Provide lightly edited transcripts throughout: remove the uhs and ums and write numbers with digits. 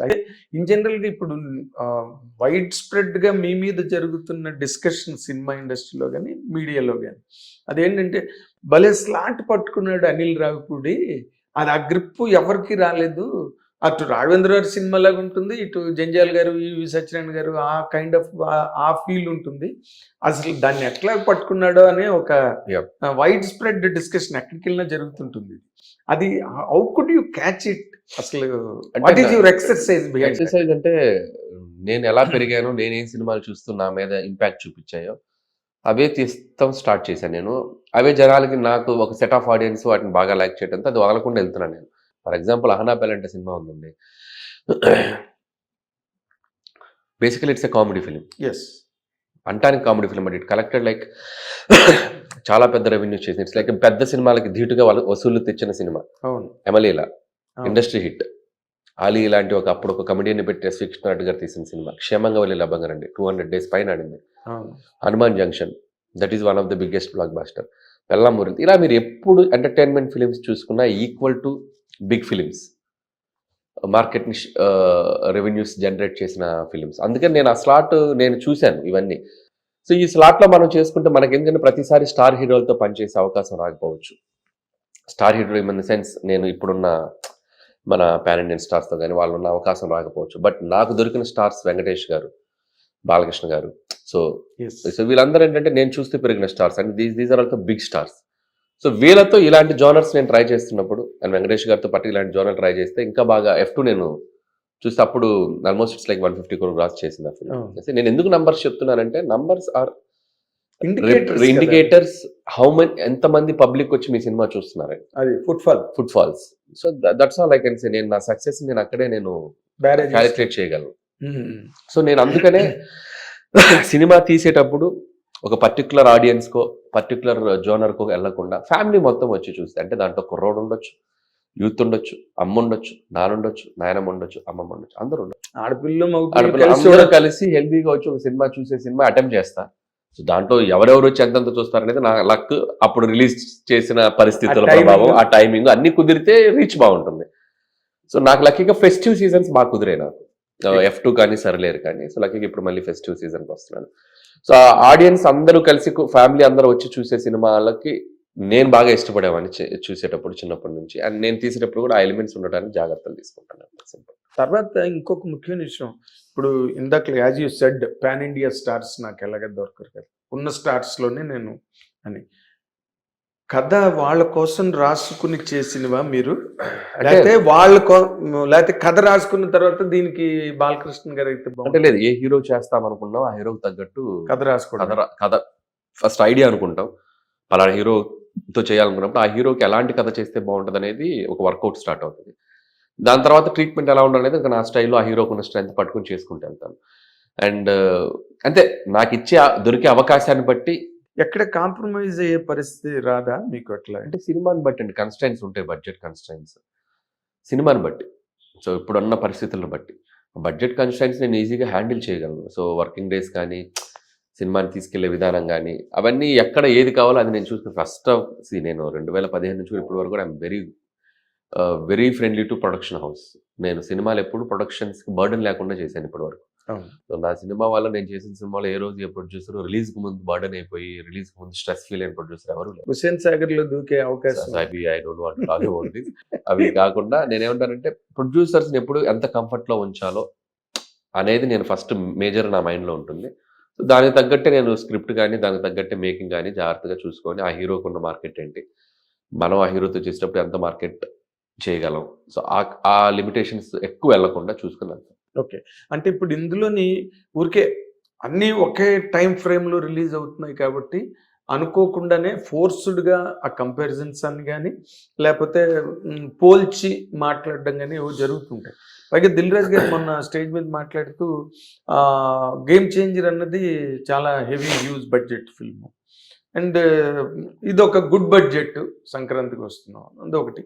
అయితే ఇన్ జనరల్గా ఇప్పుడు వైడ్ స్ప్రెడ్గా మీ మీద జరుగుతున్న డిస్కషన్ సినిమా ఇండస్ట్రీలో కానీ మీడియాలో కానీ అదేంటంటే భలే స్లాట్ పట్టుకున్నాడు అనిల్ రావిపూడి, అది ఆ గ్రిప్ ఎవరికి రాలేదు. అటు రాఘవేంద్ర గారి సినిమా లాగా ఉంటుంది, ఇటు జంజాల్ గారు ఈవి సత్యనారాయణ గారు ఆ కైండ్ ఆఫ్ ఆ ఫీల్ ఉంటుంది. అసలు దాన్ని ఎట్లా పట్టుకున్నాడో అనే ఒక వైడ్ స్ప్రెడ్ డిస్కషన్ ఎక్కడికి వెళ్ళినా జరుగుతుంటుంది. అది how could you catch it? అసలు what is your exercise? Exercise అంటే నేను ఎలా పెరిగానో, నేనేం సినిమాలు చూస్తూ నా మీద ఇంపాక్ట్ చూపించాయో అవే తీస్తాం స్టార్ట్ చేశాను నేను. అవే జనాలకి, నాకు ఒక సెట్ ఆఫ్ ఆడియన్స్ వాటిని బాగా లైక్ చేయడంతో అది వదలకుండా వెళ్తున్నాను నేను. For example Ahana Pellante cinema ఉందండి. Basically it's a comedy film. Yes, అంటానికి comedy film, but it collected like చాలా పెద్ద రెవెన్యూ చేసింది. ఇట్స్ లైక్ పెద్ద సినిమాలకి ధీటుగా వసూళ్లు తెచ్చిన సినిమా. అవును, ఎమలీలా ఇండస్ట్రీ హిట్. ఆలీ ఇలాంటి అప్పుడు ఒక కమెడియన్ పెట్టి ఎస్ విష్ణునాథ్ గారు తీసిన సినిమా క్షేమంగా వెళ్ళి లబ్బంగారండి, 200 days పైన ఆడింది. Hanuman junction, that is one of the biggest blockbuster. పెల్లామూరి. ఇలా మీరు ఎప్పుడు ఎంటర్టైన్మెంట్ ఫిలిమ్స్ చూసుకున్నా ఈక్వల్ టు బిగ్ ఫిలిమ్స్, మార్కెట్ని రెవెన్యూస్ జనరేట్ చేసిన ఫిలిమ్స్. అందుకని నేను ఆ స్లాట్ నేను చూశాను ఇవన్నీ. సో ఈ స్లాట్లో మనం చేసుకుంటే మనకి ఎందుకంటే ప్రతిసారి స్టార్ హీరోలతో పనిచేసే అవకాశం రాకపోవచ్చు. Star hero in the sense నేను ఇప్పుడున్న మన పాన్ ఇండియన్ స్టార్స్తో కానీ వాళ్ళు ఉన్న అవకాశం రాకపోవచ్చు. బట్ నాకు దొరికిన స్టార్స్ వెంకటేష్ గారు, బాలకృష్ణ గారు. సో వీళ్ళందరూ ఏంటంటే నేను చూస్తూ పెరిగిన stars and these are also big stars. So వీళ్ళతో ఇలాంటి జోనర్స్ నేను ట్రై చేస్తున్నప్పుడు అండ్ వెంకటేష్ గారితో పట్టి ఇలాంటి జోనర్ ట్రై చేస్తే ఇంకా బాగా F2 నేను చూస్తే అప్పుడు almost it's like 150 crore gross చేసింది ఆ ఫిల్మ్. నేను ఎందుకు నంబర్స్ చెప్తున్నానంటే numbers are indicators how money, ఎంతమంది పబ్లిక్ వచ్చి మీ సినిమా చూస్తున్నారు, అది footfalls. So that's all I can say. నేను నా సక్సెస్ నేను అక్కడే నేను క్యాలిక్యులేట్ చేయగలను. సో నేను అందుకనే సినిమా తీసేటప్పుడు ఒక పర్టికులర్ ఆడియన్స్కో పర్టికులర్ జోనర్కో వెళ్లకుండా ఫ్యామిలీ మొత్తం వచ్చి చూస్తే, అంటే దాంట్లో కుర్రోడు ఉండొచ్చు, యూత్ ఉండొచ్చు, అమ్మ ఉండొచ్చు, నానుండొచ్చు, నాయనమ్మ ఉండొచ్చు, అమ్మమ్మ ఉండొచ్చు, అందరూ ఉండొచ్చు, ఆడపిల్ల కలిసి హెల్దీగా వచ్చి ఒక సినిమా చూసే సినిమా అటెంప్ట్ చేస్తా. సో దాంట్లో ఎవరెవరు వచ్చి ఎంతెంత చూస్తారు అనేది నా లక్. అప్పుడు రిలీజ్ చేసిన పరిస్థితుల ప్రభావం, ఆ టైమింగ్ అన్ని కుదిరితే రీచ్ బాగుంటుంది. సో నాకు లక్కీగా ఫెస్టివ్ సీజన్స్ బాగా కుదిరాయి నాకు. F2 కానీ సరిలేరు కానీ. సో లక్కీగా ఇప్పుడు మళ్ళీ ఫెస్టివ్ సీజన్కి వస్తున్నాను. సో ఆ ఆడియన్స్ అందరూ కలిసి ఫ్యామిలీ అందరూ వచ్చి చూసే సినిమాలకి నేను బాగా ఇష్టపడేవాడిని చూసేటప్పుడు చిన్నప్పటి నుంచి. అండ్ నేను తీసేటప్పుడు కూడా ఆ ఎలిమెంట్స్ ఉండడానికి జాగ్రత్తలు తీసుకుంటాను. తర్వాత ఇంకొక ముఖ్యమైన విషయం, ఇప్పుడు ఇందాక as you said pan India stars నాకు ఎలాగ దొరకరు కదా, ఉన్న స్టార్స్లోనే నేను అని కథ వాళ్ళ కోసం రాసుకుని చేసినవా మీరు, లేకపోతే లేకపోతే కథ రాసుకున్న తర్వాత దీనికి బాలకృష్ణ గారు అయితే అంటే లేదు, ఏ హీరో చేస్తాం అనుకున్నాం ఆ హీరోకి తగ్గట్టు కథ రాసుకోవడం. కథ ఫస్ట్ ఐడియా అనుకుంటాం, పలానా హీరోతో చేయాలనుకున్నప్పుడు ఆ హీరోకి ఎలాంటి కథ చేస్తే బాగుంటుంది అనేది ఒక వర్కౌట్ స్టార్ట్ అవుతుంది. దాని తర్వాత ట్రీట్మెంట్ ఎలా ఉండాలనేది ఇంకా నా స్టైల్లో ఆ హీరోకి ఉన్న స్ట్రెంత్ పట్టుకుని చేసుకుంటూ వెళ్తాను. అండ్ అంతే, నాకు దొరికే అవకాశాన్ని బట్టి ఎక్కడ కాంప్రమైజ్ అయ్యే పరిస్థితి రాదా మీకు? అట్లా అంటే సినిమాని బట్టి అండి, కన్స్ట్రైన్స్ ఉంటాయి, బడ్జెట్ కన్స్ట్రైన్స్ సినిమాని బట్టి. సో ఇప్పుడున్న పరిస్థితులను బట్టి బడ్జెట్ కన్స్ట్రైన్స్ నేను ఈజీగా హ్యాండిల్ చేయగలను. సో వర్కింగ్ డేస్ కానీ, సినిమాని తీసుకెళ్లే విధానం కానీ, అవన్నీ ఎక్కడ ఏది కావాలో అది నేను చూసుకుని ఫస్ట్ నేను 2015 నుంచి ఇప్పటి వరకు I'm very friendly to production house. నేను సినిమాలు ఎప్పుడు ప్రొడక్షన్స్కి బర్డెన్ లేకుండా చేశాను ఇప్పటి వరకు. సో నా సినిమా వల్ల నేను చేసిన సినిమాలో ఏ రోజు ఏ ప్రొడ్యూసర్ రిలీజ్కి ముందు బర్డెన్ అయిపోయి రిలీజ్కి ముందు స్ట్రెస్ ఫీల్ అయిన ప్రొడ్యూసర్ ఎవరు లేరు. హుస్సేన్ సాగర్ లో దూకే అవకాశం అవి కాకుండా నేనేమంటానంటే ప్రొడ్యూసర్స్ని ఎప్పుడు ఎంత కంఫర్ట్లో ఉంచాలో అనేది నేను ఫస్ట్ మేజర్ నా మైండ్లో ఉంటుంది. సో దానికి తగ్గట్టే నేను స్క్రిప్ట్ కానీ దానికి తగ్గట్టే మేకింగ్ కానీ జాగ్రత్తగా చూసుకొని ఆ హీరోకి ఉన్న మార్కెట్ ఏంటి, మనం ఆ హీరోతో చేసేటప్పుడు ఎంత మార్కెట్ చేయగలం, సో ఆ లిమిటేషన్స్ ఎక్కువ వెళ్లకుండా చూసుకున్నాను. ఓకే, అంటే ఇప్పుడు ఇందులోని ఊరికే అన్నీ ఒకే టైం ఫ్రేమ్లో రిలీజ్ అవుతున్నాయి కాబట్టి అనుకోకుండానే ఫోర్స్డ్గా ఆ కంపారిజన్స్ అని కానీ లేకపోతే పోల్చి మాట్లాడడం కానీ ఏవో జరుగుతుంటాయి. పైగా దిల్ రాజు గారు మొన్న స్టేజ్ మీద మాట్లాడుతూ గేమ్ చేంజర్ అన్నది చాలా heavy huge budget film and ఇదొక గుడ్ బడ్జెట్, సంక్రాంతికి వస్తున్నాం అదొకటి.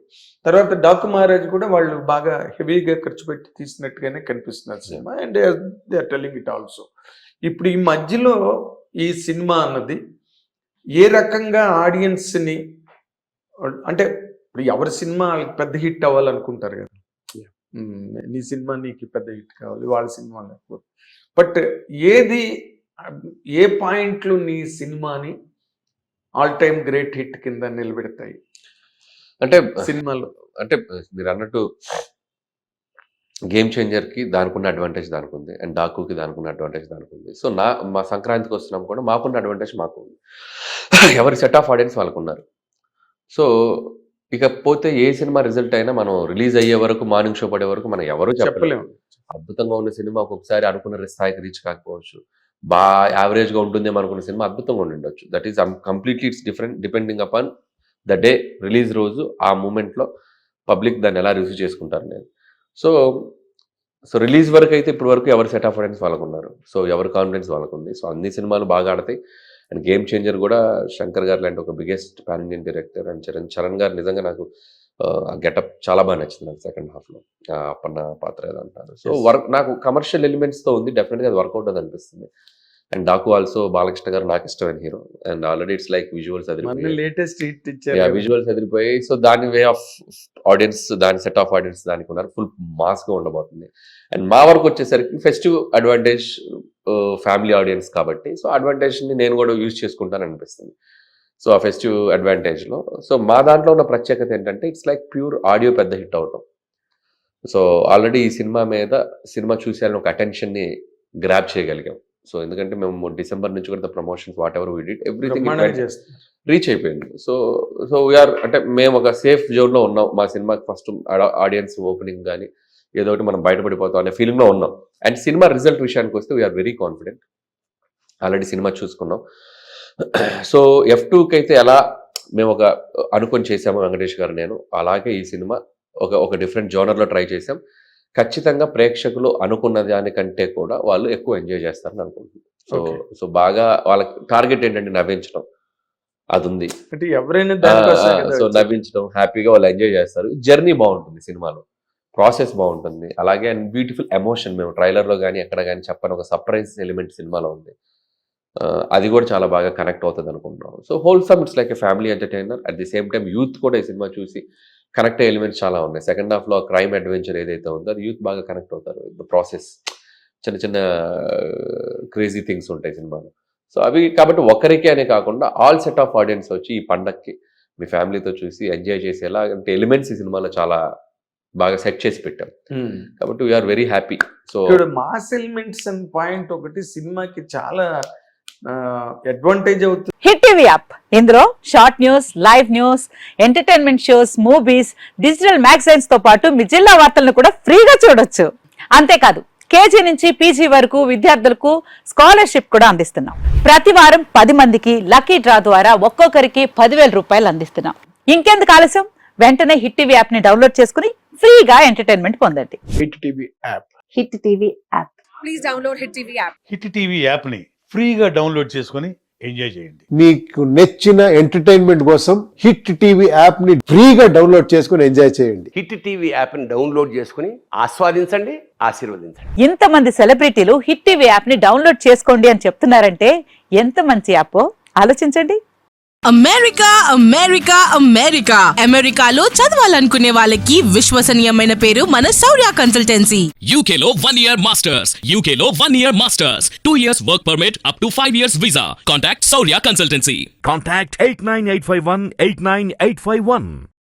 తర్వాత డాకు మహారాజ్ కూడా వాళ్ళు బాగా హెవీగా ఖర్చు పెట్టి తీసినట్టుగానే కనిపిస్తున్నారు సినిమా and they are telling it also. ఇప్పుడు ఈ మధ్యలో ఈ సినిమా అన్నది ఏ రకంగా ఆడియన్స్ని, అంటే ఇప్పుడు ఎవరి సినిమా పెద్ద హిట్ అవ్వాలనుకుంటారు కదా, నీ సినిమా నీకు పెద్ద హిట్ కావాలి, వాళ్ళ సినిమా లేకపోతే. బట్ ఏది ఏ పాయింట్లు నీ సినిమాని ఆల్ టైమ్ గ్రేట్ హిట్ కింద నిలబెడతాయి అంటే సినిమాలో? అంటే మీరు అన్నట్టు గేమ్ చేంజర్కి దానికున్న అడ్వాంటేజ్ దానికి ఉంది, అండ్ డాకుకి దానికున్న అడ్వాంటేజ్ దానికి ఉంది. సో మా సంక్రాంతికి వస్తున్నాం కూడా మాకున్న అడ్వాంటేజ్ మాకు ఉంది. ఎవరి సెట్ ఆఫ్ ఆడియన్స్ వాళ్ళకు ఉన్నారు. సో ఇకపోతే ఏ సినిమా రిజల్ట్ అయినా మనం రిలీజ్ అయ్యే వరకు, మార్నింగ్ షో పడే వరకు మనం ఎవరు చెప్పలేము. అద్భుతంగా ఉన్న సినిమా ఒక్కొక్కసారి అనుకున్న స్థాయికి రీచ్ కాకపోవచ్చు, యావరేజ్గా ఉంటుందేమో అనుకున్న సినిమా అద్భుతంగా ఉండిండొచ్చు. That is completely it's different depending upon the day, release రోజు, ఆ మూమెంట్లో పబ్లిక్ దాన్ని ఎలా రిసీవ్ చేసుకుంటారు నేను. సో రిలీజ్ వరకు అయితే ఇప్పటి వరకు ఎవరి సెట్ ఆఫ్ ఆడియన్స్ వాళ్ళకు ఉన్నారు, సో ఎవరి కాన్ఫిడెన్స్ వాళ్ళకు ఉంది. సో అన్ని సినిమాలు బాగా ఆడతాయి. అండ్ గేమ్ చేంజర్ కూడా శంకర్ గారు లాంటి ఒక biggest pan Indian director, and Charan గారు నిజంగా నాకు ఆ గెటప్ చాలా బాగా నచ్చింది నాకు సెకండ్ హాఫ్లో, అప్పన్న పాత్ర ఏదో అంటారు. సో నాకు కమర్షియల్ ఎలిమెంట్స్తో ఉంది, డెఫినెట్గా అది వర్కౌట్ అది అనిపిస్తుంది. అండ్ డాకు ఆల్సో బాలకృష్ణ గారు నాకు ఇష్టమైన hero, and already it's like visuals అదిరిపోయాయి. సో దాని వే ఆఫ్ ఆడియన్స్, దాని సెట్ ఆఫ్ ఆడియన్స్ దానికి ఉన్నారు, ఫుల్ మాస్గా ఉండబోతుంది. అండ్ మా వరకు వచ్చేసరికి ఫెస్టివ్ అడ్వాంటేజ్, ఫ్యామిలీ ఆడియన్స్ కాబట్టి, సో అడ్వాంటేజ్ని నేను కూడా యూజ్ చేసుకుంటాను అనిపిస్తుంది. సో ఆ ఫెస్టివ్ అడ్వాంటేజ్లో సో మా దాంట్లో ఉన్న ప్రత్యేకత ఏంటంటే ఇట్స్ లైక్ ప్యూర్ ఆడియో పెద్ద హిట్ అవటం. సో ఆల్రెడీ ఈ సినిమా చూసేయాలని ఒక అటెన్షన్ని గ్రాప్ చేయగలిగాం. సో ఎందుకంటే మేము డిసెంబర్ నుంచి కూడా promotions what ever we did everything reach అయిపోయింది. సో వీఆర్ అంటే మేము ఒక సేఫ్ జోన్లో ఉన్నాం. మా సినిమాకి ఫస్ట్ ఆడియన్స్ ఓపెనింగ్ కానీ ఏదో ఒకటి మనం బయటపడిపోతాం అనే ఫీలింగ్లో ఉన్నాం. అండ్ సినిమా రిజల్ట్ విషయానికి వస్తే వీఆర్ వెరీ కాన్ఫిడెంట్. ఆల్రెడీ సినిమా చూసుకున్నాం. సో F2కి అయితే ఎలా మేము ఒక అనుకొని చేసాము వెంకటేష్ గారు నేను, అలాగే ఈ సినిమా ఒక డిఫరెంట్ జోనర్లో ట్రై చేసాం. ఖచ్చితంగా ప్రేక్షకులు అనుకున్న దానికంటే కూడా వాళ్ళు ఎక్కువ ఎంజాయ్ చేస్తారని అనుకుంటున్నాను. సో బాగా వాళ్ళకి టార్గెట్ ఏంటంటే నవ్వించడం, అది ఉంది. సో నవ్వించడం, హ్యాపీగా వాళ్ళు ఎంజాయ్ చేస్తారు. జర్నీ బాగుంటుంది సినిమాలో, ప్రాసెస్ బాగుంటుంది. అలాగే అండ్ బ్యూటిఫుల్ ఎమోషన్, మేము ట్రైలర్లో కానీ ఎక్కడ కానీ చెప్పని ఒక సర్ప్రైజ్ ఎలిమెంట్ సినిమాలో ఉంది. అది కూడా చాలా బాగా కనెక్ట్ అవుతుంది అనుకుంటున్నాం. So wholesome it's like a family entertainer. At the same time youth కూడా ఈ సినిమా చూసి కనెక్ట్ అయ్యే ఎలిమెంట్స్ చాలా ఉన్నాయి. సెకండ్ హాఫ్లో క్రైమ్ అడ్వెంచర్ ఏదైతే ఉందో అది యూత్ బాగా కనెక్ట్ అవుతారు. ద ప్రాసెస్, చిన్న చిన్న క్రేజీ థింగ్స్ ఉంటాయి సినిమాలో. సో అవి కాబట్టి ఒకరికే అనే కాకుండా ఆల్ సెట్ ఆఫ్ ఆడియన్స్ వచ్చి ఈ పండక్కి మీ ఫ్యామిలీతో చూసి ఎంజాయ్ చేసేలా అంటే ఎలిమెంట్స్ ఈ సినిమాలో చాలా బాగా సెట్ చేసి పెట్టాం. కాబట్టి we are very happy. So mass elements and point ఒకటి సినిమాకి చాలా అడ్వాంటేజ్ అవుతుంది. హిట్ టీవీ యాప్, ఇందులో short news, live news, entertainment shows, movies, digital magazines తో పాటు మీ జిల్లా వార్తలను కూడా ఫ్రీగా చూడొచ్చు. అంతేకాదు KG నుంచి PG వరకు విద్యార్థులకు స్కాలర్షిప్ కూడా అందిస్తున్నాం. ప్రతి వారం 10 మందికి లక్కీ డ్రా ద్వారా ఒక్కొక్కరికి 10,000 రూపాయలు అందిస్తున్నాం. ఇంకెందుకు ఆలస్యం, వెంటనే హిట్ టీవీ యాప్ ని డౌన్లోడ్ చేసుకుని ఫ్రీగా ఎంటర్టైన్మెంట్ పొందండి. Hit TV app, hit TV app, please download hit TV app. Hit TV app ని ఫ్రీగా డౌన్లోడ్ చేసుకొని ఎంజాయ్ చేయండి. మీకు నచ్చిన ఎంటర్టైన్మెంట్ కోసం హిట్ టీవీ యాప్ ని ఫ్రీగా డౌన్లోడ్ చేసుకొని ఎంజాయ్ చేయండి. హిట్ టీవీ యాప్ ని డౌన్లోడ్ చేసుకుని ఆస్వాదించండి, ఆశీర్వదించండి. ఇంతమంది సెలబ్రిటీలు హిట్ టీవీ యాప్ ని డౌన్లోడ్ చేసుకోండి అని చెప్తున్నారంటే ఎంత మంచి యాప్ ఆలోచించండి. అమెరికా అమెరికా అమెరికా అమెరికాలో చదవాలనుకునే వాళ్ళకి విశ్వసనీయమైన పేరు మన శౌర్య కన్సల్టెన్సీ. UK లో 1 year masters, UK లో 1 year masters, 2 years work permit up to 5 years visa. Contact Saurya Consultancy. Contact 89851 89851.